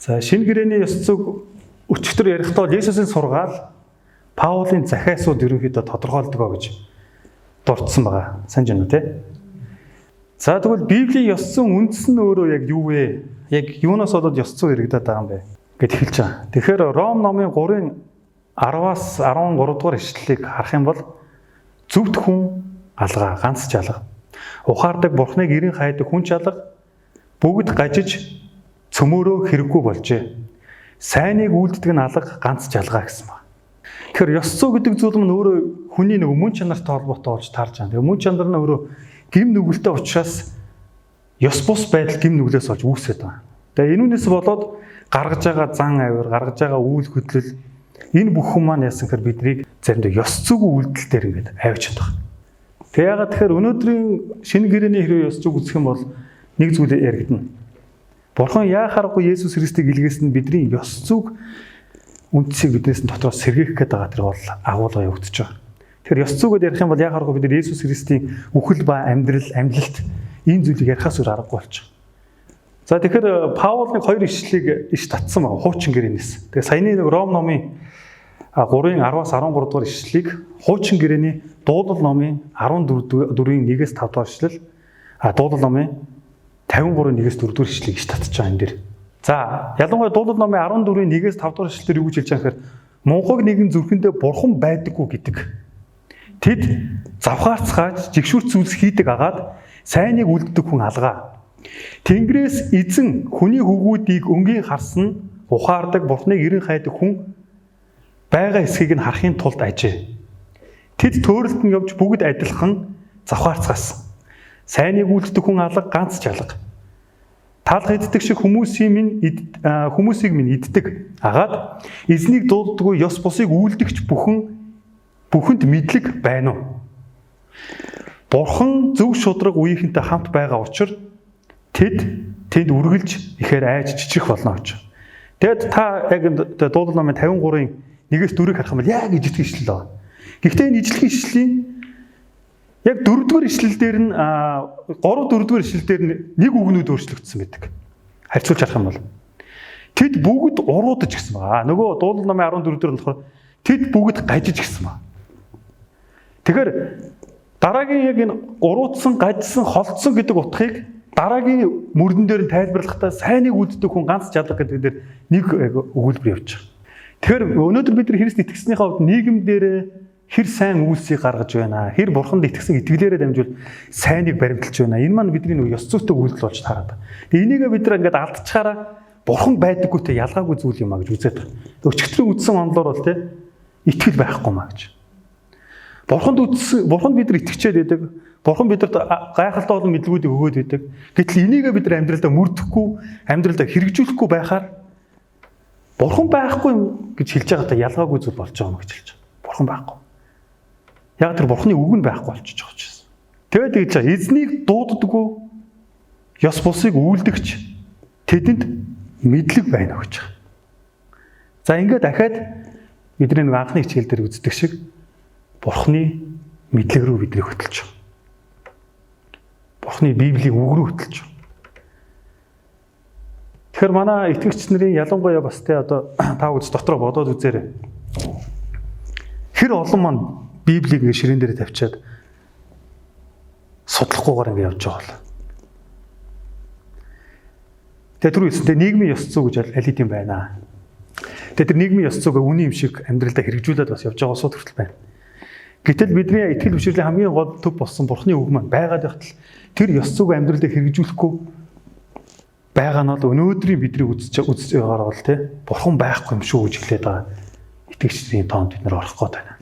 За шинэ гэрээний ёс зүйг өчигдөр ярихдаа Есүсийн сургаал Паулийн захиасууд ерөнхийдөө тодорхойлдог гэж дурдсан байгаа. Санаж байна уу те? За тэгвэл Библийн ёс зүйн үндэс нь өөрөө яг юу вэ? Яг юунаас болоод ёс зүй хэрэгдэад байгаа юм бэ гэд эхэлж байгаа. Тэгэхээр Ром номын 3-ын 10-аас 13 дугаар ишлэлийг харах юм бол зөвхт хүн алгаа, ганц жалга. Ухаардаг бурхныг эрен хайдаг хүн чалга бүгд гажиж цөмөөрөө хэрэггүй болжээ. Сайныг үлддэг нь алга, ганц жалгаа гэсэн байна. Тэгэхээр ёс зүй гэдэг зүйл нь өөрөө хүний нэг мөн чанартай холбоотой болж таарж байгаа. Тэгээ мөн чанар нь өөрөө гим нүгэлтэй учраас ёс бус байдал гим нүглээс болж үүсээд байна. Тэгээ энүүнээс болоод гаргаж байгаа зан авир, гаргаж байгаа үйл хөдлөл энэ бүхэн маань яасан гэхээр биднийг заримдаа ёс зүйн үйлдэл дээр ингээд авч чадах. Тэгээ ягаад тэгэхээр өнөөдрийн шинэ гэрээний хэрэг ёс зүйг үзэх юм бол нэг зүйл яригдана. Бурхан яахааргүй Есүс Христийг илгээсэн бидний ёс зүйг үндсийг биднээс нь дотроос сэргээх гээд байгаа тэр бол агуулга явагдаж байгаа. Тэгэхээр ёс зүйгээд ярих юм бол яахааргүй бид Есүс Христийн үхэл ба амьдрал, амьлалт энэ зүйлийг ярихаас өөр аргагүй болж байгаа. За тэгэхээр Паул нэг хоёр ишлэлийг иш татсан байгаа хуучин гэрээнээс. Тэгээ саяны нэг Ром номын 3-ын 10-аас 13 дугаар ишлэлийг хуучин гэрээний дуулал номын 14-ийн 1-ээс 5 дугаар ишлэл, дуулал номын 53-ийн 1-ээс 4 дугаар ишлэлийг иш татж байгаа энэ дэр. За ялангуяа дуулал номын 14-ийн 1-ээс 5 дугаар ишлэлээр юу гэж хэлж байгаа гэхээр мунхаг нэгэн зүрхэндээ бурхан байдаггүй гэдэг. Тэд завхаарцгааж жигшүүрт зүйлс хийдэг агаад сайныг үлддэг хүн алгаа. Тэнгэрээс эзэн хүний хөвгүүдийг өнгийн харсан ухаардаг бурхныг эрен хайдаг хүн байгаа эсхийг нь харахын тулд ажээ. Тэд төөрөлд нь явж бүгд адилхан завхаарцгаасан. Сайныг үлддэг хүн алга, ганц жалга. Таалах иддэг шиг хүмүүсийг минь иддэг. Агаад эзнийг дууддаггүй ёс бусыг үйлдэгч бүхэнд мэдлэг байна уу? Бурхан зөв шударга үеийнхэнтэй хамт байгаа учраас тэнд үргэлж ихээр айж чичрэх болно гэж. Тэгэд та яг дуулал номын 53-ын 1-ээс 4-ийг харах юм бол яг ижлэх ишлэл байна. Гэхдээ энэ ижлэх ишлийн яг 4-р ишлэл дээр нь 3-4-р ишлэл дээр нэг үгнүүд өөрчлөгдсөн байдаг. Харьцуулж харах юм бол тэд бүгд уруудаж гэсэн байна. Нөгөө дуулал номын 14 дээр нь болохоор тэд бүгд гажиж гэсэн байна. Тэгэхээр дараагийн яг энэ уруудсан, гажсан, холдсон гэдэг утгыг дараагийн мөрдөн дээр нь тайлбарлахдаа сайныг үлддэг хүн ганц жалга гэдэг дээр нэг өгүүлбэр явж байгаа. Тэгэхээр өнөөдөр бид нар Христ итгэснийхээ хувьд нийгэм дээр хэр сайн үйлсийг гаргаж байна, хэр бурханд итгэсэн итгэлээрээ дамжуул сайныг баримталж байна. Энэ маань бидний нэг ёс зүйтэй үйлдэл болж таараад. Тэгээ энийгээ бид нар ингээд алдчихаараа бурхан байдаггүйтэй ялгаагүй зүйл юм а гэж үзээд байна. Өчигдрийн үдсэн онлоор бол тэ итгэл байхгүй маа гэж. Бурханд бид нар итгэжээд байдаг. Бурхан бидэнд гайхалтай олон мэдлгүүдийг өгөөд байдаг. Гэтэл энийгээ бид нар амьдралдаа мөрдөхгүй, амьдралдаа хэрэгжүүлэхгүй байхаар бурхан байхгүй гэж хэлж байгаадаа ялгаагүй зүйл болж байгаа юм гэж хэлж байгаа. Бурхан байхгүй. Яг тэр бурханы үг нь байхгүй болчихж байгаа ч гэсэн. Тэгээд хэлж байгаа эзнийг дууддаггүй ёс бусыг үйлдэгч тэдэнд мэдлэг байна гэж байгаа. За ингээд дахиад бидний нэг анхны хичээл дээр үздэг шиг бурханы мэдлэг рүү биднийг хөтлөж байгаа. Бурханы Библийн үг рүү хөтлөж байгаа. Тэгэхээр манай итгэгч нарын ялангуяа бас тэ одоо та үз дотроо бодоод үзээрэй. Хэр олон маань Библийг ингэ ширээн дээр тавьчаад судлахгүйгээр ингэ явж байгаа бол. Тэгээ түрүү хэлсэнтэй нийгмийн ёс зүй гэж аль хэдийн байна. Тэгээ тэр нийгмийн ёс зүйг үний юм шиг амьдралдаа хэрэгжүүлээд бас явж байгаа сууд хүртэл байна. Гэтэл бидний итгэл бишрэлийн хамгийн гол төв болсон Бурхны үг маань байгаад байхад тэр ёс зүйг амьдралдаа хэрэгжүүлэхгүй байгаа нь бол өнөөдрийн бидний үзэж байгаагаар бол тий бурхан байхгүй юм шүү гэж хэлээд байгаа. Итгэгчдийн тоонд бид нар орох гээд байна.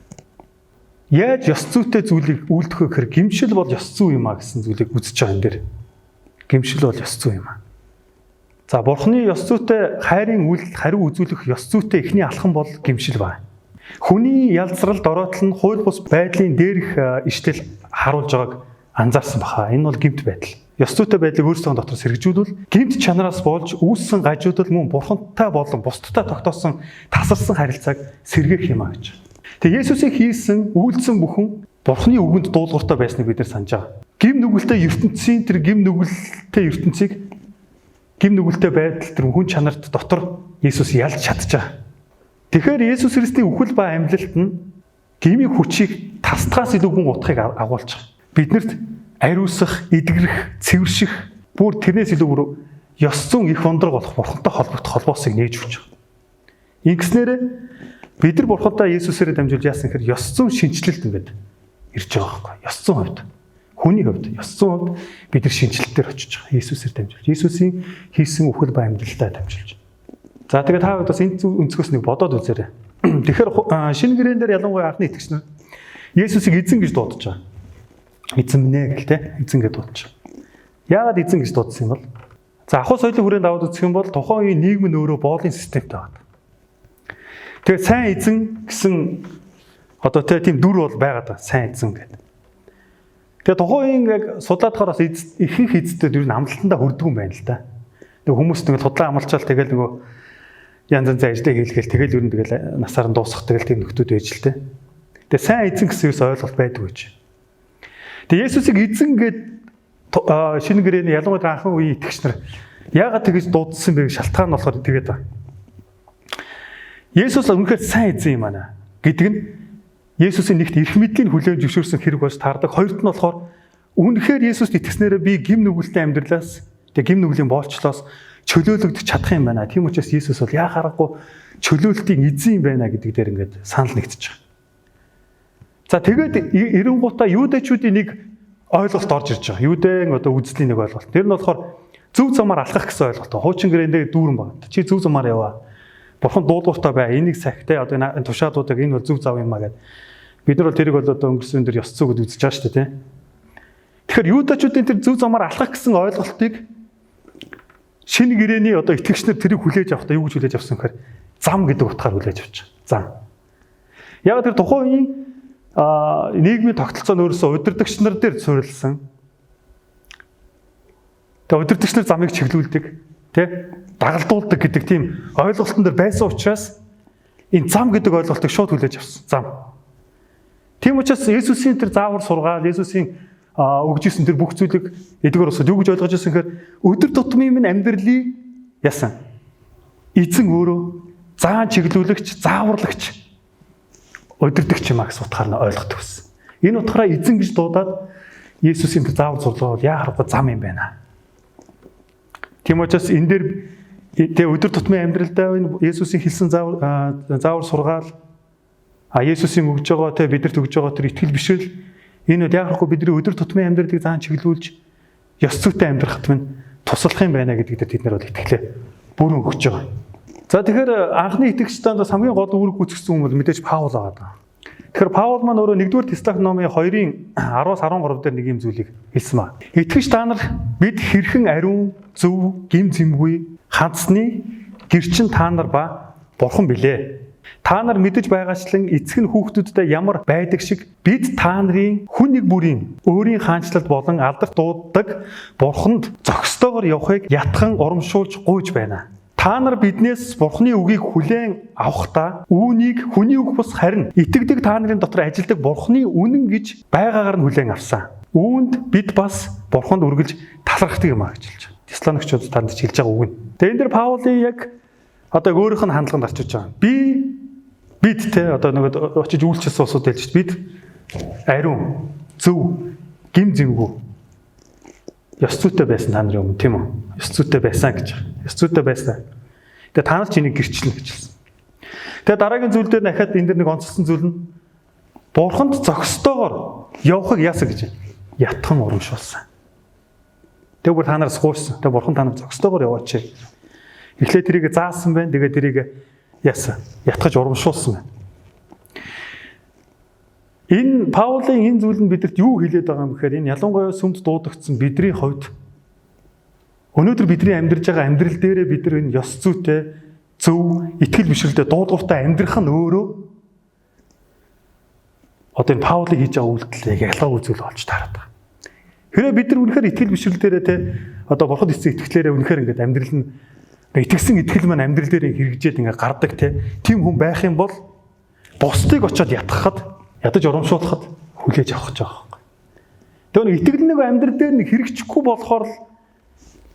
Яаж ёс зүйтэй зүйлийг үйлдэх вэ гэхээр гимшил бол ёс зүй юм а гэсэн зүйлийг үзэж байгаа юм дээр. Гимшил бол ёс зүй юм а. За бурханы ёс зүйтэй хайрын үйлдэл хариу үзүүлэх ёс зүйтэй эхний алхам бол гимшил байна. Хүний ялцралд ороотл нь хууль бус байдлын дээрх ишлэл харуулж байгааг анзаарсан баха. Энэ бол гэмт байдал. Ёс зүйтэй байдлыг өөрсдөө дотор сэргэжүүлвэл гэмт чанараас болж үүссэн гажуудал мөн бурхантай болон бусдтай тогтоосон тасарсан харилцааг сэргээх юм а гэж. Тэгээ Есүсийг хийсэн, үйлдсэн бүхэн бурханы үгэнд дуулууртай байсныг бид нар санаж байгаа. Гим нүгэлтэй ертөнцийн тэр гим нүгэлтэй ертөнцийг гим нүгэлтэй байдал тэр хүн чанарт дотор Есүс ялж чадчихаа. Тэгэхээр Есүс Христийн үхэл ба амьлалт нь гмийн хүчийг тасдгаас илүү гүн утгыг агуулж байгаа. Биднэрт ариусах, эдгэрэх, цэвэрших, бүр тэрнээс илүү бүр ёс зүйн их ундраг болох Бурхантай холбогдох холбоосыг нээж өгч байгаа. Ингэснээр бид нар Бурхантай Есүсээр дамжуулж яасан гэхээр ёс зүйн шинжилэлт ингээд ирж байгаа байхгүй. Ёс зүйн хувьд, хүний хувьд, ёс зүйн хувьд бид нар шинжилэлтээр очиж байгаа. Есүсээр дамжуулж, Есүсийн хийсэн үхэл ба амьдлалтаа дамжуулж. За тэгээд та бас энэ өнцгөөс нэг бодоод үзээрэй. Тэгэхээр шинэ гэрээн дээр ялангуяа анхны итгэгч нар Есүсийг эзэн гэж дуудаж байгаа. Эзэн минь ээ гэл те эзэн гэж дуудаж байгаа. Яагаад эзэн гэж дуудсан юм бол? За ахуй соёлын хүрээнд аваад үзэх юм бол тухайн үеийн нийгэм нь өөрөө боолын системтэй байна. Тэгээд сайн эзэн гэсэн одоо тийм дүр бол байгаад байгаа. Сайн эзэн гэдэг. Тэгээд тухайн үеийн яг судлаадахаар бас ихэнх эзэдүүд ер нь амлалтандаа хүрдэг юм байна л да. Нэг хүмүүс нэг тудлаа амлчаал тэгэл нөгөө янз янзын ажлыг хийлгээл тэгэл ер нь тэгэл насаар нь дуусах тэгэл тийм нөхдүүд байж л те. Тэгээ сайн эзэн гэсэн юус ойлголт байдаг гэж. Тэгээ Есүсийг эзэн гэд шинэ гэрээний ялангуяа анхан үеийн итгэгч нар яагаад тэгэж дуудсан бэ шалтгаан нь болохоор тэгээд байна. Есүс үнэхээр сайн эзэн юм аа гэдэг нь Есүсийн нэгт эрх мэдлийн хүлээн зөвшөөрсөн хэрэг болж таардаг. Хоёрт нь болохоор үнэхээр Есүст итгэснээрээ би гим нүгэлтэй амьдралаас тэгээ гим нүглийн боолчлоос чөлөөлөгдөх чадах юм байна. Тийм учраас Есүс бол яхаарахгүй чөлөөлтийн эзэн юм байна гэдэг дээр ингээд санал нэгтэж байгаа. За тэгээд эренгуутаа юудэчүүдийн нэг ойлголт орж ирж байгаа. Юудэн одоо үзлийн нэг ойлголт. Тэр нь болохоор зөв замаар алхах гэсэн ойлголт. Хуучин гэрээндээ дүүрэн байна. Чи зөв замаар яваа. Бурхан дуулууртай бай. Энийг сахитай одоо энэ тушаадуудыг энэ бол зөв зав юм аа гэд. Бид нар бол тэрийг бол одоо өнгөрсөн дөр ёс зүйд үзэж байгаа шүү дээ, тийм. Тэгэхээр юудэчүүдийн тэр зөв замаар алхах гэсэн ойлголтыг шинэ гэрээний одоо итгэгчнэр тэрийг хүлээж авахдаа юу гэж хүлээж авсан гэхээр зам гэдэг утгаар хүлээж авч байгаа. Зам. Яг тэр тухайн үеийн нийгмийн тогтолцоо нь өөрөөсөө удирдагч нар дээр суурилсан. Тэгээ удирдагч нар замыг чиглүүлдэг, тий? Дагалдуулдаг гэдэг тийм ойлголтон дээр байсан учраас энэ зам гэдэг ойлголтыг шууд хүлээж авсан. Зам. Тийм учраас Есүсийн тэр заавар сургаал, Есүсийн өгжсэн тэр бүх зүйлийг эдгээр усад юу гэж ойлгож байсан гэхээр өдөр тутмын минь амьдралыг яасан. Эзэн өөрөө заан чиглүүлэгч, зааварлагч удирдагч юм а гэсэн утгаар нь ойлгох гэсэн. Энэ утгаараа эзэн гэж дуудаад Есүсийн тэр заавар сургаал бол яа харахгүй зам юм байна. Тийм учраас энэ дээр тэгээ өдөр тутмын амьдралдаа энэ Есүсийн хэлсэн заавар сургаал Есүсийн өгж байгаа те бидэрт өгж байгаа тэр итгэл бишрэл энэ яг харахгүй бидний өдөр тутмын амьдралыг заан чиглүүлж ёс зүйтэй амьдрахад минь туслах юм байна гэдэгт бид нар бол итгэлээ бүрэн өгч байгаа. За тэгэхээр анхны итгэгчдээ хамгийн гол үүрэг гүйцэтгэсэн хүн бол мэдээж Паул байгаа. Тэгэхээр Паул маань өөрөө 1-р Тесалоник номын 2-ын 10-13 дээр нэг юм зүйлийг хэлсэн ба. Итгэгч та нар бид хэрхэн ариун, зөв, гим зэмгүй, ханцны гэрчин та нар ба бурхан билээ. Та нар мэдэж байгаачлан эцэг нь хүүхдүүдтэй ямар байдаг шиг бид та нарын хүн нэг бүрийн өөрийн хаанчлалд болон алдах дууддаг бурханд зохистойгоор явахыг ятхан урамшуулж гуйж байна. Та нар биднээс бурханы үгийг хүлээн авахдаа үүнийг хүний үг бус харин итгэдэг та нарын дотор ажилдаг бурханы үнэн гэж байгаагаар нь хүлээн авсан. Үүнд бид бас бурханд үргэлж талархдаг юм а гэж хэлж байгаа. Тесалоникчууд танд хэлж байгаа үг нь. Тэгээ энэ дэр Паулын яг одоо өөрийнх нь хандлаганд орчиж байгаа. Бид те одоо нэг очиж үйлчлсэн усуд хэлж бид ариун, зөв, гим зэмгүй ёс зүйтэй байсан та нарын өмнө тийм үү? Ёс зүйтэй байсан гэж. Ёс зүйтэй байсан. Тэгээ та нар ч энийг гэрчлэнэ гэж хэлсэн. Тэгээ дараагийн зүйл дээр дахиад энэ дэр нэг онцлсон зүйл нь бурханд зохистойгоор явахыг яасан гэж ятхан урамшуулсан. Тэгээ бүр та нараас гуйсан. Тэгээ бурхан та нар зохистойгоор яваач. Эхлээд тэрийг заасан байна. Тэгээ тэрийг яасан. Ятгаж урамшуулсан байна. Энэ Паулийн энэ зүйл нь бидэнд юу хэлээд байгаа юм гэхээр энэ ялангуяа сүмд дуудагдсан бидний хувьд өнөөдөр бидний амьдарж байгаа амьдрал дээрээ бид нар энэ ёс зүйтэй, зөв, итгэл бишрэлтэй дуудлагатай амьдрах нь өөрөө одоо энэ Паулийн хийж байгаа үйлдэл ялгаагүй зүйл болж таарат байгаа. Хэрвээ бид нар үнэхээр итгэл бишрэл дээрээ те одоо бурхад эцэг итгэлээрээ үнэхээр ингээд амьдрал нь итгэсэн итгэл маань амьдрал дээр хэрэгжээд ингээд гардаг те тийм хүн байх юм бол бусдыг очиод ятгахад ядаж урамшуулахад хүлээж авах гэж байгаа юм. Тэгээ нэг итгэл нэг амьдрал дээр нэг хэрэгжихгүй болохоор л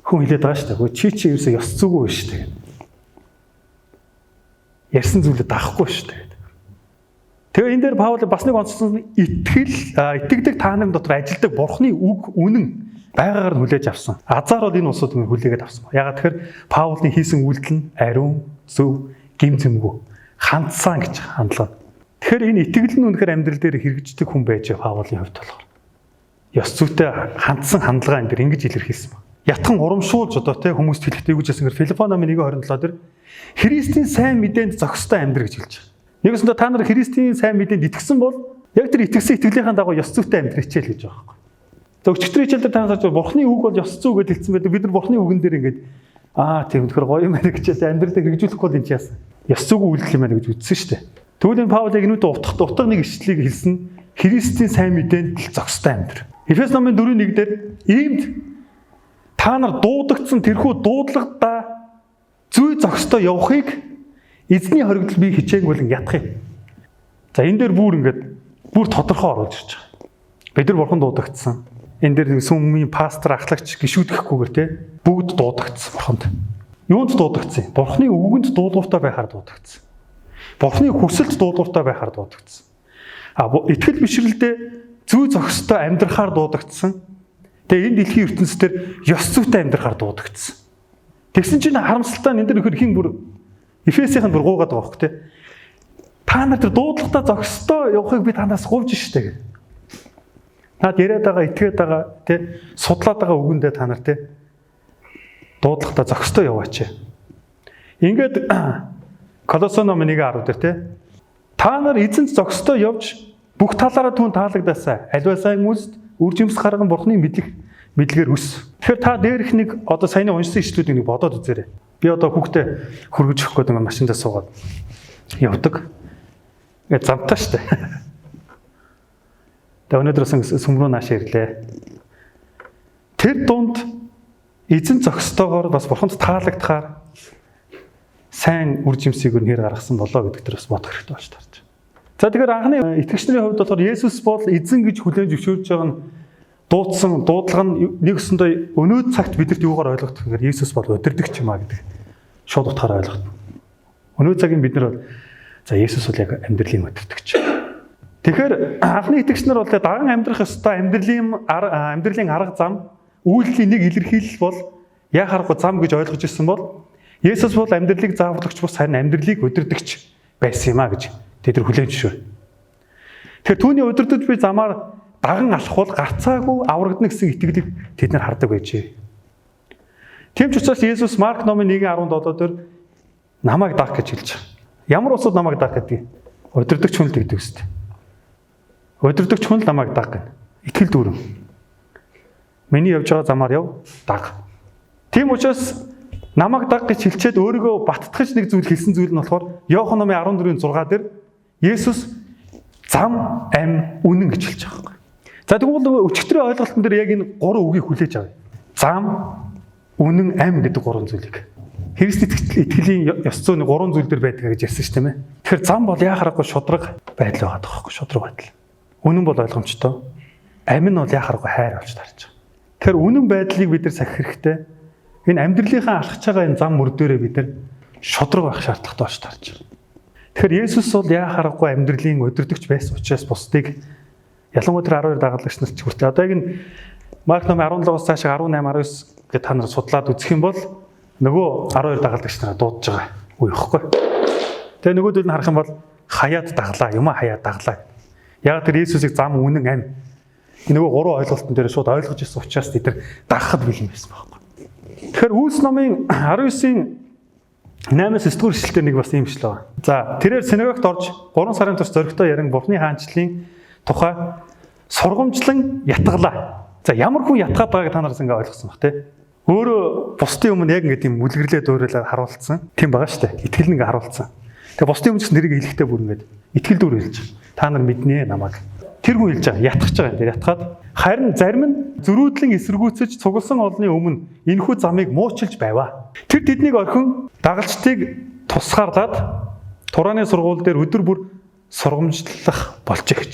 хүн хэлээд байгаа шүү дээ. Чи ерөөсөө ёс зүггүй биш шүү дээ. Ярьсан зүйлээ даахгүй шүү дээ. Тэгээ энэ дээр Паул бас нэг онцлог итгэдэг та нарын дотор ажилдаг Бурхны үг үнэн байгаагаар нь хүлээж авсан. Азар бол энэ усууд хүлээгээд авсан. Ягаад тэгэхээр Паулын хийсэн үйлдэл нь ариун, зөв, гим зэмгүй, хандсан гэж хандлага. Тэгэхээр энэ итгэл нь үнэхээр амьдрал дээр хэрэгждэг хүн байж Паулын хувьд болохоор ёс зүйтэй хандсан хандлага энэ дэр ингэж илэрхийлсэн байна. Ятхан урамшуулж одоо те хүмүүст хэлэхдээ юу гэж хэлсэнгээр Филиппо номын 1:27 дээр Христийн сайн мэдээнд зохистой амьдр гэж хэлж байгаа. Нэгсэндээ та нар Христийн сайн мэдээнд итгэсэн бол яг тэр итгэсэн итгэлийнхаа дагуу ёс зүйтэй амьдр хичээл гэж байгаа юм. За өчигдөр хичээл дээр та нар харж Бурхны үг бол ёс зүй гэж хэлсэн байдаг. Бид нар Бурхны үгэн дээр ингээд тийм үнэхээр гоё юм байна гэж амьдралдаа хэрэгжүүлэхгүй бол энэ яасан. Ёс зүйгүй үйлдэл юм байна гэж үзсэн шүү дээ. Тэгвэл энэ Паул яг энүүтэй утга нэг ишлэлийг хэлсэн. Христийн сайн мэдээнд л зохистой амьдр. Эфес номын 4:1 дээр иймд та нар дуудагдсан тэрхүү дуудлагадаа зүй зохистой явахыг эзний хоригдол би хичээнгүй болон ятах юм. За энэ дээр бүр тодорхой оруулж ирж байгаа. Бид нар Бурхан дуудагдсан. Энэ дээр сүмийн пастор, ахлагч гişүүдэхгүйгээр те бүгд дуудагдсан Бурханд. Юунд дуудагдсан? Бурханы үгэнд дуулууртай байхаар дуудагдсан. Бурханы хүсэлд дуулууртай байхаар дуудагдсан. Итгэл бишрэлдээ зүй зохистой амьдрахаар дуудагдсан. Тэгээ энэ дэлхийн ертөнцийн ёс зүйтэй амьдрахаар дуудагдсан. Тэгсэн чинь харамсалтай нь энэ дээр хин бүр Эфесийн бүр гуугаад байгаа хөх те. Та нар тэр дуудлагатай зохистой явахыг би танаас гуйж штэ. Наад яриад байгаа, итгээд байгаа, те судлаад байгаа үгэндээ та нар те дуудлагатай зохистой яваач. Ингээд Колосын номын 1:10 дээр те та нар эзэнт зохистой явж бүх талаараа түн таалагдасаа. Аливаа сайн үст үр жимс гарган Бурхны мэдлэгээр өс. Тэгэхээр та дээрх нэг одоо саяны уншсан ишлүүдийг нэг бодоод үзээрэй. Би одоо хүүхдээ хөргөж өгөх гээд ингээд машиндаа суугаад явдаг. Ингээд замтаа штэ. Тэгээ өнөөдрөөс сүмрүү нааш ирлээ. Тэр дунд эзэн зохистойгоор бас Бурханд таалагдахаар сайн үр жимсийг нэр гаргасан болоо гэдэг дээр бас бодох хэрэгтэй болж тарж. За тэгэхээр анхны итгэгчнэрийн хувьд болохоор Есүс бол эзэн гэж хүлээн зөвшөөрж байгаа нь дуудсан дуудлага нь нэгсэндээ өнөө цагт бидэрт юугаар ойлгох гэхээр Есүс бол удирдагч юм а гэдэг шууд утгаараа ойлгох. Өнөө цагийн бид нар бол за Есүс бол яг амьдралын удирдагч. Тэгэхээр анхны итгэгчнэр бол даган амьдрах ёстой амьдралын арга зам үйлдэлийн нэг илэрхийлэл бол яа харахгүй зам гэж ойлгож ирсэн бол Есүс бол амьдралыг зааварлагч бус харин амьдралыг удирдагч байсан юм а гэж тэд нар хүлээн зөвшөөр. Тэгэхээр түүний удирдах буй замаар даган алхвал гарцаагүй аврагдана гэсэн итгэлийг тэд нар хардаг байжээ. Тийм ч учраас Есүс Марк номын 1:17 дээр намайг даах гэж хэлж байгаа. Ямар усуд намайг даах гэдэг? Удирдагч хүн л гэдэг үстэй. Удирдагч хүн л намайг даах гэнэ. Итгэл дүүрэн. Миний явж байгаа замаар яв, даг. Тийм учраас намайг даг гэж хэлчихэд өөрийгөө баттгаж нэг зүйл хэлсэн зүйл нь болохоор Иохан номын 14:6 дээр Есүс зам, ам, үнэн гэж хэлж байгаа юм. За тэгвэл өчигдрийн ойлголтын дээр яг энэ гурван үгийг хүлээж авъя. Зам, үнэн, ам гэдэг гурван зүйлийг. Христ итгэлийн ёс зүйн гурван зүйл дээр байдаг гэж ярьсан шүү дээ. Тэгэхээр зам бол яхаарахгүй шудраг байдал байгаа тоххой, шудраг байдал. Үнэн бол ойлгомжтой. Ам нь бол яхаарахгүй хайр болж тарж байгаа. Тэгэхээр үнэн байдлыг бид нар сахих хэрэгтэй. Энэ амьдралынхаа алхаж байгаа энэ зам мөр дээрээ бид нар шудраг байх шаардлагатай болж тарж байгаа. Тэгэхээр Есүс бол яхаарахгүй амьдралын удирдагч байсан учраас бусдыг ялангуяа 12 дагалдагч нарт ч хүртэл одоо яг энэ Марк номын 17-аас цаашаа 18, 19 гэж та нар судлаад үзэх юм бол нөгөө 12 дагалдагч нараа дуудаж байгаа үе ихгүй. Тэгээ нөгөөдөл нь харах юм бол хаяад даглаа, юм хаяад даглаа. Яг тэр Есүсийг зам, үнэн, ам нөгөө гурван ойлголтын дээр шууд ойлгож ирсэн учраас тэд нар дагахад бэлэн байсан байхгүй. Тэгэхээр Үлс номын 19-ийн 8-9 эшлэлээр нэг бас юм ишлээ байна. За тэрээр синагогт орж 3 сарын турш зоригтой ярин Бурхны хаанчлалын тухай сургамжлан ятгалаа. За ямар хүн ятгаад байгааг та нараас ингээ ойлгосон баг тий. Өөрөө бусдын өмнө яг ингээ тийм үлгэрлээ дөөрөлөөр харуулсан. Тийм байгаа шүү дээ. Итгэл ингээ харуулсан. Тэгээ бусдын өмнө ч нэрийг хэлэхдээ бүр ингээ итгэл дүүр хэлж байгаа. Та нар мэднэ намайг. Тэр хүн хэлж байгаа. Ятгах гэж байгаа. Тэр ятгаад харин зарим нь зөрүүдлэн эсэргүүцэж цугласан олны өмнө энэхүү замыг муучилж байваа. Тэр тэднийг орхин дагалчдыг тусгаарлаад турааны сургууль дээр өдөр бүр сургамжлах болжээ гэж.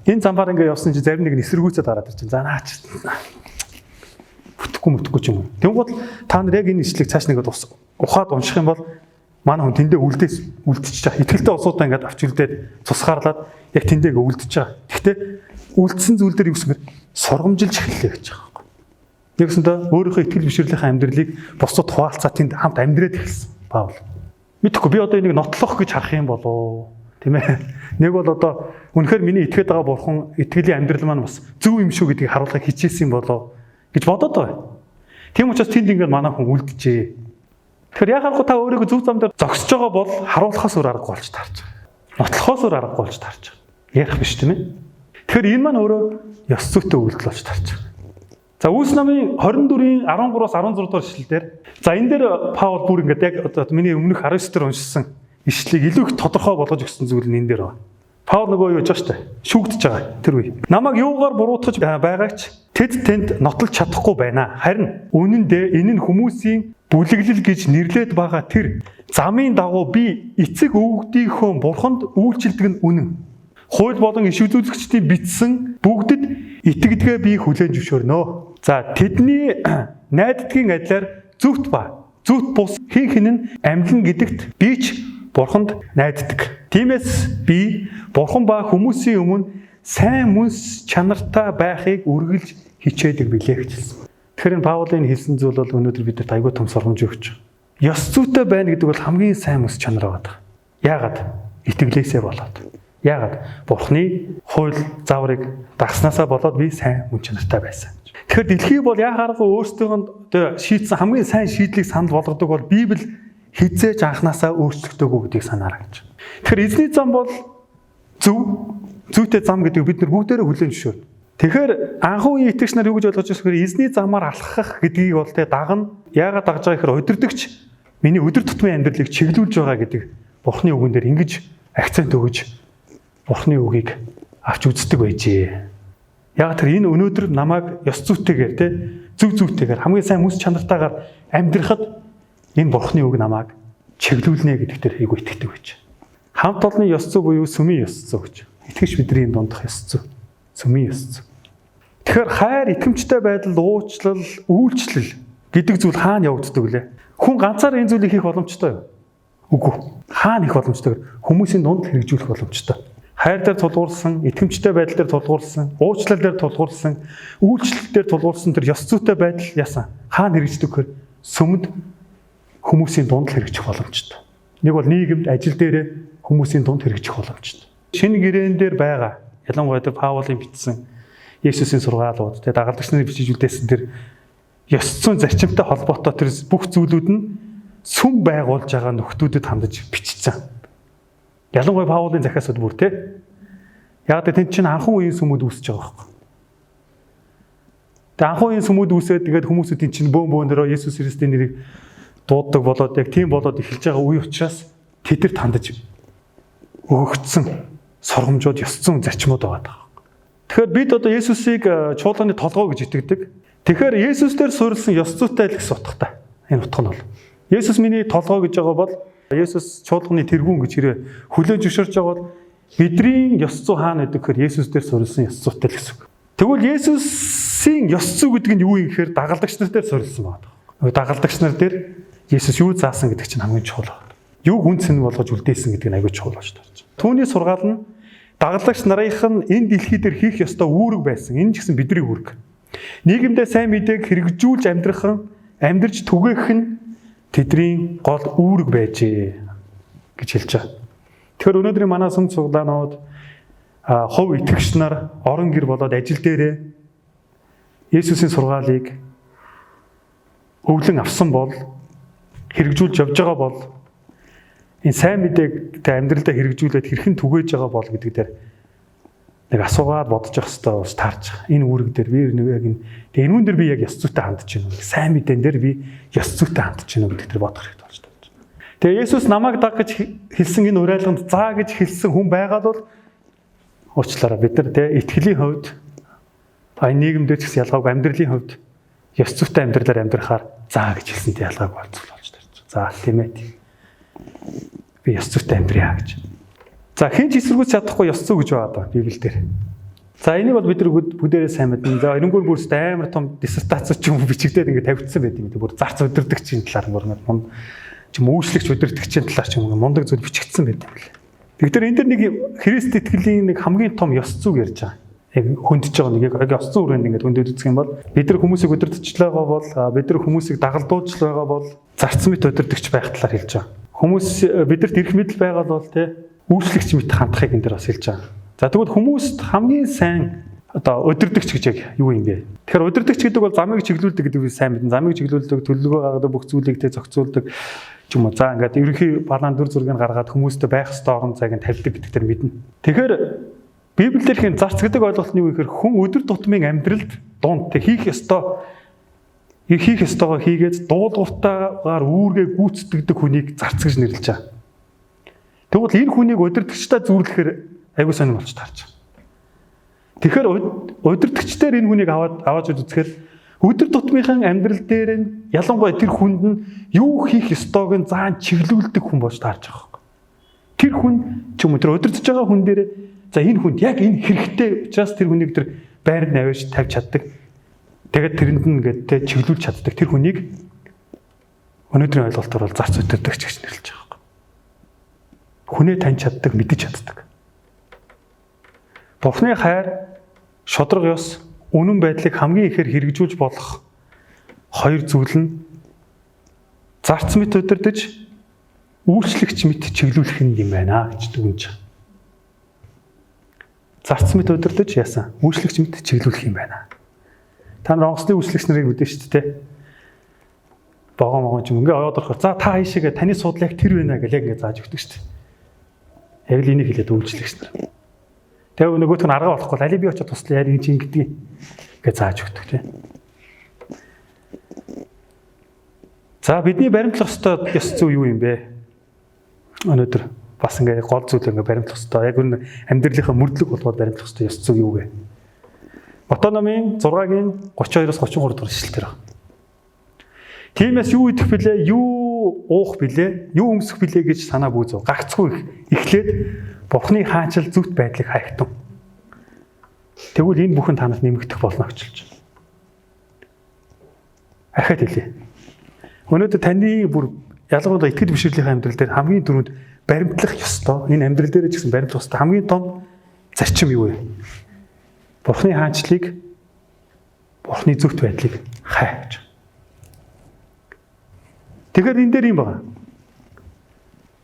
Энэ замбаар ингээ явсан чи зарим нэг нь эсэргүүцээд гараад ирчихсэн. За наач. бүтэхгүй ч юм уу. Тэнгууд та нар яг энэ ишлэгийг цааш нэгэд ухаад унших юм бол манай хүн тэндээ үлдчихэж байгаа. Итгэлтэй улсуудаа ингээд авч үлдээд цусгаарлаад яг тэндээ үлдчихэж байгаа. Гэхдээ үлдсэн зүйл дээр юу гэсэнгээр сургамжилж эхэллээ гэж байгаа юм. Нэгсэндээ өөрийнхөө итгэл бишрэлийнхаа амьдралыг бусдад хуваалцаа тэнд хамт амьдрээд эхэлсэн Паул. Мэдхгүй би одоо энийг нотлох гэж харах юм болоо. Тийм ээ. Нэг бол одоо үнэхээр миний итгээд байгаа бурхан итгэлийн амьдрал маань бас зөв юм шүү гэдгийг харуулахыг хичээсэн юм болоо гэж бодоод байгаа. Тийм учраас тэнд ингээд манай хүн үлджээ. Тэгэхээр яхахгүй та өөрийгөө зөв зам дээр зогсож байгаа бол харуулахаас өөр аргагүй болж таарч байгаа. Нотлохоос өөр аргагүй болж таарч байгаа. Ярих биш тийм ээ. Тэгэхээр энэ маань өөрөө ёс зүйтэй үйлдэл болж таарч байгаа. За Үлс намын 24-ийн 13-аас 16 дугаар ишлэлдэр за энэ дээр Паул бүр ингээд яг одоо миний өмнөх 19 дээр уншсан ишлэгийг илүү их тодорхой болгож өгсөн зүйл нь энэ дээр байна. Паул нөгөө юу гэж байгаа шүү дээ. Шүүгдэж байгаа тэр үе. Намайг юугаар буруутгаж байгаач тэнд нотолж чадахгүй байна. Харин үнэн дээр энэ нь хүмүүсийн бүлэглэл гэж нэрлээд байгаа тэр замын дагуу би эцэг өвгдийнхөө бурханд үйлчилдэг нь үнэн. Хууль болон иш үзүүлэгчдийн бичсэн бүгдэд итгэдгээ би хүлээн зөвшөөрнө. За тэдний найддгийн адилаар зөвхт бус хин нь амьлан гэдэгт би ч бурханд найддаг. Тиймээс би бурхан ба хүмүүсийн өмнө сайн мөнс чанартай байхыг үргэлж хичээдэг билээ гэж хэлсэн. Тэгэхээр энэ Паулын хэлсэн зүйл бол өнөөдөр бидэд айгүй том сургамж өгч байгаа. Ёс зүйтэй байна гэдэг бол хамгийн сайн мөнс чанар байгаа. Яагаад? Итгэлээсээ болоод. Яагаад? Бурханы хууль зааврыг дагснаасаа болоод би сайн мөн чанартай байсан. Тэгэхээр дэлхий бол яхааргүй өөрсдөө шийдсэн хамгийн сайн шийдлийг санал болгодог бол Библи хизээж анханасаа өөрчлөгдөөгүй гэдгийг санаарай гэж. Тэгэхээр эзний зам бол зүйтэй зам гэдгийг бид нар бүгдээрээ хүлээн зөвшөөрнө. Тэгэхээр анхны үеийн итгэгч нар юу гэж ойлгож байгаа вэ? Эзний замаар алхах гэдгийг бол дагна. Яагаад дагж байгаа гэхээр удирдагч миний өдөр тутмын амьдралыг чиглүүлж байгаа гэдэг Бурхны үгэн дээр ингэж акцент өгөж Бурхны үгийг авч үздэг байжээ. Яг тэр энэ өнөөдөр намайг ёс зүйтэйгээр зөв зүйтэйгээр хамгийн сайн мэс чанартайгаар амьдрахад энэ Бурхны үг намайг чиглүүлнэ гэдэгтэр айгүй итгэдэг байж. Хамт олонны ёс зүй буюу сүмийн ёс зүй гэж. Итгэгч бидний дундах ёс зүй. Сүмийн ёс зүй. Тэгэхээр хайр, итгэмжтэй байдал, уучлал, үйлчлэл гэдэг зүйл хаана явагддаг вэ? Хүн ганцаар энэ зүйлийг хийх боломжтой юу? Үгүй. Хаана хийх боломжтой? Хүмүүсийн дунд хэрэгжүүлэх боломжтой. Хайр дээр тулгуурсан, итгэмжтэй байдал дээр тулгуурсан, уучлал дээр тулгуурсан, үйлчлэл дээр тулгуурсан тэр ёс зүйтэй байдал яасан? Хаана хэрэгждэг вэ? Сүмд хүмүүсийн дунд хэрэгжих боломжтой. Нэг бол нийгэмд, ажил дээрээ хүмүүсийн дунд хэрэгжих боломжтой. Шинэ гэрээн дээр байгаа ялангуяа тэр Паулын бичсэн Есүсийн сургаалууд, дагалдагч нарын бичиж үлдээсэн тэр ёс зүйн зарчимтай холбоотой тэр бүх зүйлүүд нь сүм байгуулж байгаа нөхдүүдэд хандаж бичсэн. Ялангуяа Паулын захиасууд бүр яг тэнд чинь анхан үеийн сүмүүд үүсэж байгаа байхгүй. Тэгээ анхан үеийн сүмүүд үүсээд тэгээд хүмүүсүүд тэнд чинь бөөнбөөнөрөө Есүс Христийн нэрийг дууддаг болоод яг тийм болоод эхэлж байгаа үе учраас тэдэрт хандаж өгөгдсөн сургамжууд, ёс зүйн зарчмууд байгаа. Тэгэхээр бид одоо Есүсийг чуулганы толгой гэж итгэдэг. Тэгэхээр Есүс дээр суурилсан ёс зүйтэй л гэсэн утгатай. Энэ утга нь бол Есүс миний толгой гэж байгаа бол Есүс чуулганы тэргүүн гэж хэрэг хүлээн зөвшөөрж байгаа бол бидний ёс зүй хаана гэдэг гэхээр Есүс дээр суурилсан ёс зүйтэй л гэсэн үг. Тэгвэл Есүсийн ёс зүй гэдэг нь юу юм гэхээр дагалдагч нар дээр суурилсан байна. Дагалдагч нар дээр Есүс юу заасан гэдэг чинь хамгийн чухал байна. Юу хүнсэн болгож үлдээсэн гэдэг нь аягүй чухал болж таарч. Түүний сургаал нь дагалдагч нарынх нь энэ дэлхий дээр хийх ёстой үүрэг байсан. Энэ ч гэсэн бидний үүрэг. Нийгэмдээ сайн мэдээг хэрэгжүүлж амьдрж түгээх нь тэдний гол үүрэг байжээ гэж хэлж байгаа. Тэгэхээр өнөөдрийн манай сүм цуглаанууд хувь итгэгч нар орон гэр болоод ажил дээрээ Есүсийн сургаалыг өвлөн авсан бол хэрэгжүүлж явж байгаа бол энэ сайн мэдээг амьдралдаа хэрэгжүүлээд хэрхэн түгээж байгаа бол гэдэг дээр нэг асуугаад бодож явах хэрэгтэй бас таарч байгаа. Энэ үүрэг дээр би яг энэ үүн дээр би яг ёс зүйтэй хандж байна. Сайн мэдээн дээр би ёс зүйтэй хандж байна гэдэг дээр бодох хэрэгтэй болж байна. Тэгээ Есүс намайг даг гэж хэлсэн энэ уриалганд заа гэж хэлсэн хүн байгаад бол уучлаарай бид нар итгэлийн хувьд нийгэмдээ ч гэсэн ялгаагүй амьдралын хувьд ёс зүйтэй амьдралаар амьдрахаар заа гэж хэлсэнтэй ялгаагүй болж тарж. За тийм ээ. Би ёс зүйтэй амьдрья гэж. За хэн ч эсэргүүцэж чадахгүй ёс зүй гэж байгаа даа Библиэлд. За энийг бол бид нар бүгдээрээ сайн мэднэ. За эренгээр бүрс амар том диссертац ч юм уу бичигдээд ингээд тавигдсан байт юм. Бүр зарц удирдагчийн талаар мөн ч юм үйлчлэгч удирдагчийн талаар ч юм уу мундаг зүйл бичигдсэн байт юм лээ. Тэгэхээр энэ дэр нэг Христ итгэлийн нэг хамгийн том ёс зүйг ярьж байгаа. Яг хөндөж байгаа нэг яг ёс зүйн хүрээнд ингээд хөндөж үзэх юм бол бид нар хүмүүсийг удирдахчлаагаа бол бид нар хүмүүсийг дагалдуулж байгаа бол зарц мэт удирдагч байх талаар хэлж байгаа. Хүмүүс бидэрт ирэх мэдл байгаа бол тий үйлчлэгч мэт хандахыг энэ дэр бас хэлж байгаа. За тэгвэл хүмүүст хамгийн сайн одоо удирдагч гэж яг юу юм бэ? Тэгэхээр удирдагч гэдэг бол замыг чиглүүлдэг гэдэг нь сайн мэднэ. Замыг чиглүүлдэг, төлөвлөгөө гаргадаг, бүх зүйлийг тэ зохицуулдаг ч юм уу. За ингээд ерөнхий план дүр зургийг гаргаад хүмүүстэй байх ёстой орон зайг нь тавьдаг гэдэгтэр мэднэ. Тэгэхээр Библиэлхийн зарц гэдэг ойлголт нь юу гэхээр хүн өдөр тутмын амьдралд дунд хийх ёстойгоо хийгээд дуулууртаагаар үүргээ гүйцэтгэдэг хүнийг зарц гэж нэрлэж байгаа. Тэгвэл энэ хүнийг удирдагчтай зүйрлэхээр аягүй сонирм болж таарч байгаа. Тэгэхээр удирдагчдаар энэ хүнийг аваад үзэхээр өдөр тутмынхан амьдрал дээр нь ялангуяа тэр хүнд нь юу хийх ёстойг нь заан чиглүүлдэг хүн болж таарч байгаа. Тэр хүн ч юм уу тэр удирдах байгаа хүн дээр за энэ хүнд яг энэ хэрэгтэй учраас тэр хүнийг тэр байранд авиж тавьж чаддаг. Тэгээд тэрэнд нь ингээд тэ чиглүүлж чаддаг тэр хүнийг өнөөдрийн ойлголтоор бол зарц удирдагч гэж нэрлэж байгаа. Хүнээ таньж чаддаг, мэдэж чаддаг. Бурхны хайр, шударга ёс, үнэн байдлыг хамгийн ихээр хэрэгжүүлж болох хоёр зүйл нь зарц мэт удирдах, үйлчлэгч мэт чиглүүлэх юм байна гэж дүгнэж байгаа. Зарц мэт удирдах яасан? Үйлчлэгч мэт чиглүүлэх юм байна. Та нар онгоцны үйлчлэгч нарыг мэдэн шүү дээ. Богоо ч юм ингээ ойод орохоор за та хаашаагаа таны судал яг тэр байна гэж яг ингээ зааж өгдөг шүү дээ. Яг л энийг хэлээд үйлчлэгч нар. Тэгээ нөгөөх нь арга болохгүй али би очиж туслая яг чинь гэдгийг ингээ зааж өгдөг тийм. За бидний баримтлах ёстой ёс зүй юу юм бэ? Өнөөдөр бас ингээ гол зүйл ингээ баримтлах ёстой. Яг энэ амьдралынхаа мөрдлөг болгоод баримтлах ёстой ёс зүй юу вэ? Мотономын 6-гийн 32-оос 33 дугаар ишлэлээр байна. Тиймээс юу идэх билээ, юу уух билээ, юу өмсөх билээ гэж санаа бүүзв. Гагцгүй эхлээд Бурхны хаанчил зүвт байдлыг хайхтун. Тэгвэл энэ бүхэн танаас нэмэгдэх болно гэж хэлж байна. Ахад хэлье. Өнөөдөр таны бүр ялангуяа итгэл бишрэлийн амьдрал дээр хамгийн түрүүнд баримтлах ёстой. Энэ амьдрал дээр ч гэсэн баримтлах ёстой хамгийн том зарчим юу вэ? Бурхны хаанчлыг, Бурхны зүвт байдлыг хай гэж. Тэгэхээр энэ дээр юм байна.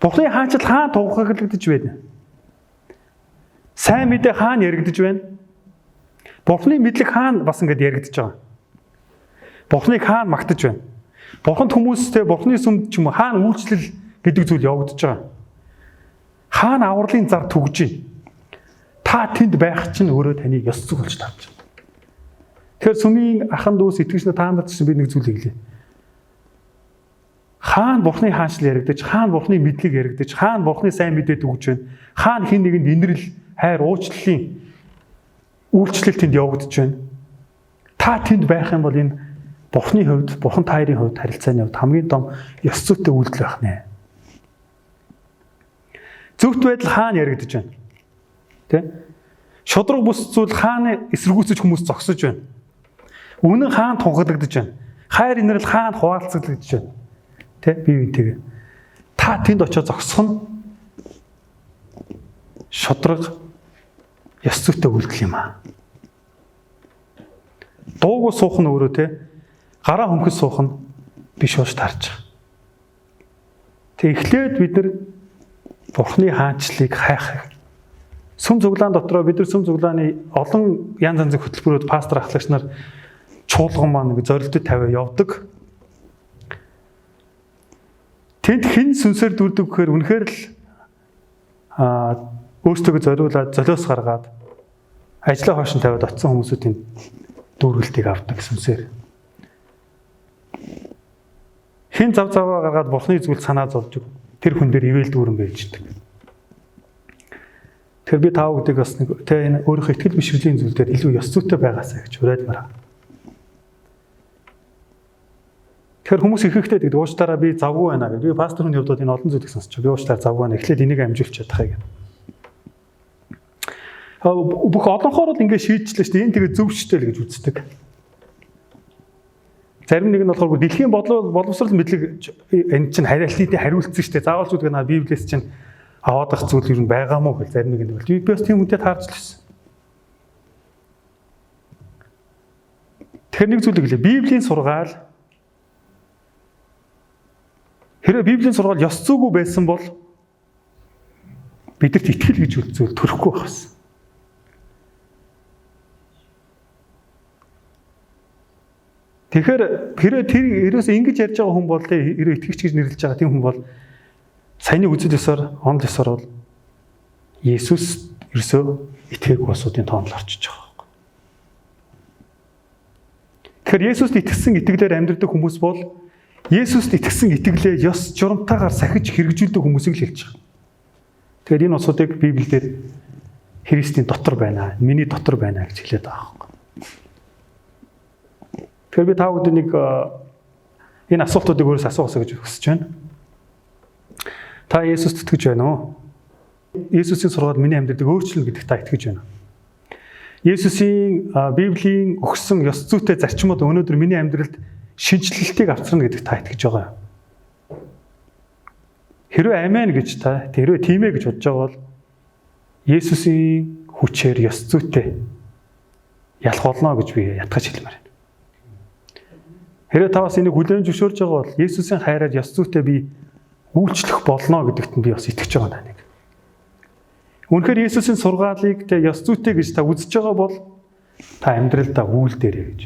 Бурхны хаанчил хаана тунхаглагдаж байна? Сайн мэдээ хаана яригдж байна? Бурхны мэдлэг хаана бас ингэж яригдж байгаа? Бурхныг хаана магтаж байна? Бурханд хүмүүстэй Бурхны сүмд ч юм уу хаана үйлчлэл гэдэг зүйл явагдаж байгаа? Хаана авралын зар түгж байна? Та тэнд байх чинь өөрөө таны ёс зүй болж таарч байна. Тэгэхээр сүмийн ахан дүүс итгэгч нар таанд ч би нэг зүйл хэлье. Хаана Бурхны хаанчил яригдаж, хаана Бурхны мэдлэг яригдаж, хаана Бурхны сайн мэдээ түгж байна? Хаана хин нэгэнд инрэл, хайр, уучлалын үйлчлэл тэнд явагдаж байна? Та тэнд байх юм бол энэ Бурхны хувьд, Бурхан таарын хувьд, харилцааны хувьд хамгийн том ёс зүйтэй үйлдэл байх нэ. Зөвхт байдал хаана яригдаж байна? Тэ? Шудраг бүс зүйл хаана эсэргүүцэж хүмүүс зогсож байна? Үнэн хаана тунхаглагдаж байна? Хайр инрэл хаана хуваалцагдаж байна? Тэ? Бие биентэйгээ. Та тэнд очиж зогсох нь шудраг ёс зүйтэй үйлдэл юм аа. Дуугүй суух нь өөрөө тэ гараа хөнхөж суух нь биш болж таарч байгаа. Тэг эхлээд бид нар Бурхны хаанчлыг хайх. Сүм цуглаан дотроо бид нар сүм цуглааны олон янз янзын хөтөлбөрүүд пастор ахлагч нар чуулган маань зорилтод тавиа явдаг. Тэнд хэн сүнсээр дүрдэг гэхээр үнэхээр л өөрсдөө зориулаад золиос гаргаад ажлаа хойш нь тавиад очисон хүмүүсийн дүүргэлтийг авдаг сүнсээр. Хэн зав заваа гаргаад Бурхны зүйлд санаа зовж тэр хүн дээр ивэл дүүрэн байждаг. Тэр би таа гэдэг бас нэг тэ энэ өөрийнхөө итгэл бишрэлийн зүйлдер илүү ёс зүйтэй байгаасаа гэж уриадмаар. Тэгэхээр хүмүүс ихэнхдээ гэдэг уучлаараа би завгүй байна гэдэг. Би пасторын хувьд энэ олон зүйлийг сонсч би уучлаар завгүй байна. Эхлээд энийг амжуулж чадах юм. бүх олонхоор л ингэ шийдчихлээ шүү дээ. Энэ тэгээ зөв штэй л гэж үздэг. Зарим нэг нь болохоор дэлхийн боловсрол мэдлэг энэ чинь хариалтын хариулцсан шүү дээ. Заавал ч үгүй Библиэс чинь аваад ах зүйл юу байгаа мó гэж зарим нэг нь бол. Би бас тийм үнтэй таарч л байсан. Тэгэхээр нэг зүйлийг хэлээ. Библийн сургаал хэрэг Библийн сургаал ёс зүйгүй байсан бол бидэрт итгэл гэж зүйл төрөхгүй байх байсан. Тэгэхээр хэрэг тэр ерөөс ингэж ярьж байгаа хүн бол хэрэг итгэгч гэж нэрлэж байгаа тийм хүн бол саяны үзэл ёсоор онол ёсоор бол Есүс ерөөсөө итгээгүй улсуудын тоонд орчиж байгаа. Тэгэхээр Есүст итгэсэн итгэлээр амьдрэх хүмүүс бол Есүст итгэсэн итгэлээ ёс журамтаагаар сахиж хэрэгжүүлдэг хүмүүсийг л хэлж байгаа. Тэгэхээр энэ улсуудыг Библиэлд Христийн дотор байна, миний дотор байна гэж хэлээд байгаа юм. Тэгэхээр би та бүхэнд нэг энэ асуултуудыг өөрөөс асуухсаа гэж хүсэж байна. Та Есүст итгэж байна уу? Есүсийн сургаал миний амьдралыг өөрчилнө гэдэгт та итгэж байна уу? Есүсийн Библийн өгсөн ёс зүйтэй зарчмууд өнөөдөр миний амьдралд шинжлэлтийг авчрна гэдэгт та итгэж байгаа юу? Хэрвээ амен гэж та хэрвээ тийм ээ гэж бодож байгаа бол Есүсийн хүчээр ёс зүйтэй ялах болно гэж би ятгаж хэлмээр байна. Хэрвээ та бас энийг хүлээн зөвшөөрж байгаа бол Есүсийн хайраар ёс зүйтэй би үйлчлэх болно гэдэгт нь би бас итгэж байгаа нэг. Үнэхээр Есүсийн сургаалыг тэ ёс зүйтэй гэж та үзэж байгаа бол та амьдралдаа үйлдээрэй гэж.